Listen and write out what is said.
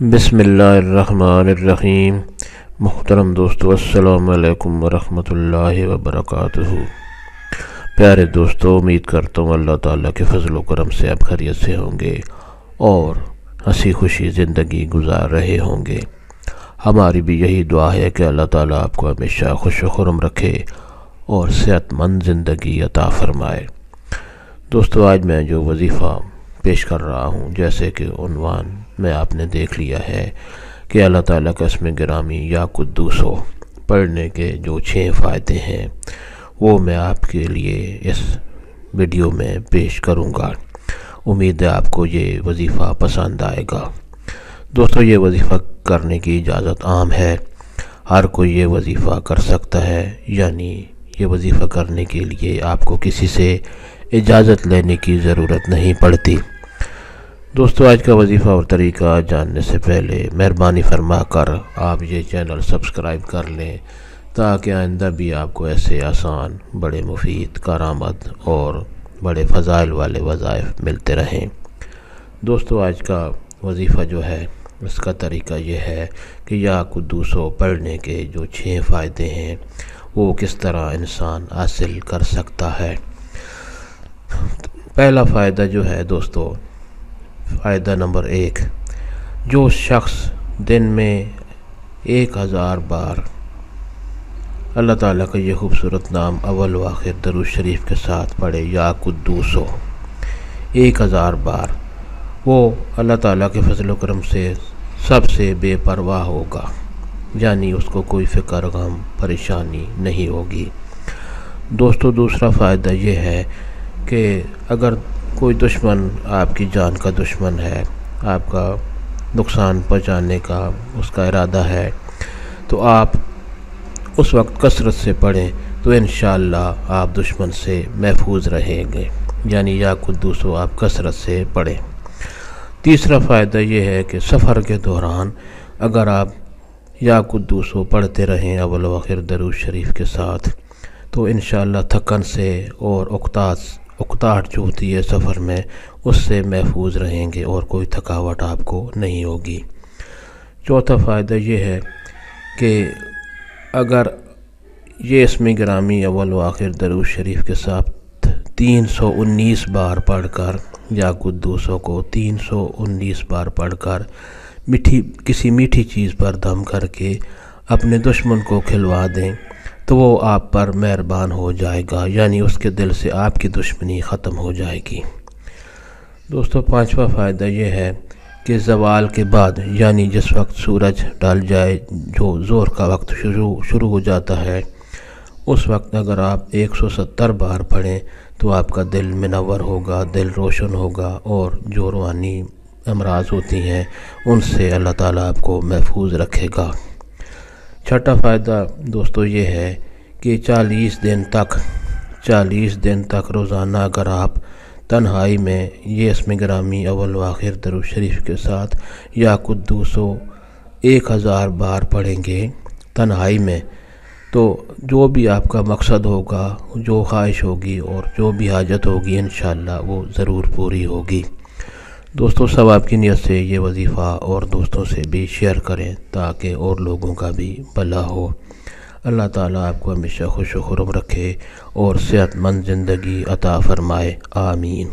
بسم اللہ الرحمن الرحیم۔ محترم دوستو، السلام علیکم ورحمۃ اللہ وبرکاتہ۔ پیارے دوستو، امید کرتا ہوں اللہ تعالیٰ کے فضل و کرم سے آپ خیریت سے ہوں گے اور ہنسی خوشی زندگی گزار رہے ہوں گے۔ ہماری بھی یہی دعا ہے کہ اللہ تعالیٰ آپ کو ہمیشہ خوش و خرم رکھے اور صحت مند زندگی عطا فرمائے۔ دوستو، آج میں جو وظیفہ پیش کر رہا ہوں، جیسے کہ عنوان میں آپ نے دیکھ لیا ہے کہ اللہ تعالیٰ کا اسم گرامی یا قدوس ہو پڑھنے کے جو 6 فائدے ہیں وہ میں آپ کے لیے اس ویڈیو میں پیش کروں گا۔ امید ہے آپ کو یہ وظیفہ پسند آئے گا۔ دوستو، یہ وظیفہ کرنے کی اجازت عام ہے، ہر کوئی یہ وظیفہ کر سکتا ہے، یعنی یہ وظیفہ کرنے کے لیے آپ کو کسی سے اجازت لینے کی ضرورت نہیں پڑتی۔ دوستو، آج کا وظیفہ اور طریقہ جاننے سے پہلے مہربانی فرما کر آپ یہ چینل سبسکرائب کر لیں تاکہ آئندہ بھی آپ کو ایسے آسان، بڑے مفید، کارآمد اور بڑے فضائل والے وظائف ملتے رہیں۔ دوستو، آج کا وظیفہ جو ہے اس کا طریقہ یہ ہے کہ یا قدوسو پڑھنے کے جو 6 فائدے ہیں وہ کس طرح انسان حاصل کر سکتا ہے۔ پہلا فائدہ جو ہے دوستو، فائدہ نمبر 1، جو شخص دن میں 1000 بار اللہ تعالیٰ کا یہ خوبصورت نام اول و آخر درود شریف کے ساتھ پڑھے، یا قدوسو 1000 بار، وہ اللہ تعالیٰ کے فضل و کرم سے سب سے بے پرواہ ہوگا، یعنی اس کو کوئی فکر، غم، پریشانی نہیں ہوگی۔ دوستو، دوسرا فائدہ یہ ہے کہ اگر کوئی دشمن آپ کی جان کا دشمن ہے، آپ کا نقصان پہنچانے کا اس کا ارادہ ہے، تو آپ اس وقت کثرت سے پڑھیں تو انشاءاللہ آپ دشمن سے محفوظ رہیں گے، یعنی یا قدوسو آپ کثرت سے پڑھیں۔ تیسرا فائدہ یہ ہے کہ سفر کے دوران اگر آپ یا قدوسو پڑھتے رہیں اول و آخر درود شریف کے ساتھ تو انشاءاللہ تھکن سے اور اکتاہٹ جو ہوتی ہے سفر میں، اس سے محفوظ رہیں گے اور کوئی تھکاوٹ آپ کو نہیں ہوگی۔ چوتھا فائدہ یہ ہے کہ اگر یہ اسم گرامی اول و آخر درود شریف کے ساتھ 319 بار پڑھ کر، یا قدوسو کو 319 بار پڑھ کر کسی میٹھی چیز پر دم کر کے اپنے دشمن کو کھلوا دیں تو وہ آپ پر مہربان ہو جائے گا، یعنی اس کے دل سے آپ کی دشمنی ختم ہو جائے گی۔ دوستو، پانچواں فائدہ یہ ہے کہ زوال کے بعد، یعنی جس وقت سورج ڈال جائے، جو ظہر کا وقت شروع ہو جاتا ہے، اس وقت اگر آپ 170 بار پڑھیں تو آپ کا دل منور ہوگا، دل روشن ہوگا، اور جو روحانی امراض ہوتی ہیں ان سے اللہ تعالیٰ آپ کو محفوظ رکھے گا۔ چھٹا فائدہ دوستو یہ ہے کہ 40 دن تک روزانہ اگر آپ تنہائی میں یہ اسم گرامی اول و آخر درود شریف کے ساتھ یا قدوسو 1000 بار پڑھیں گے تنہائی میں، تو جو بھی آپ کا مقصد ہوگا، جو خواہش ہوگی اور جو بھی حاجت ہوگی، انشاءاللہ وہ ضرور پوری ہوگی۔ دوستو، ثواب کی نیت سے یہ وظیفہ اور دوستوں سے بھی شیئر کریں تاکہ اور لوگوں کا بھی بھلا ہو۔ اللہ تعالیٰ آپ کو ہمیشہ خوش و خرم رکھے اور صحت مند زندگی عطا فرمائے، آمین۔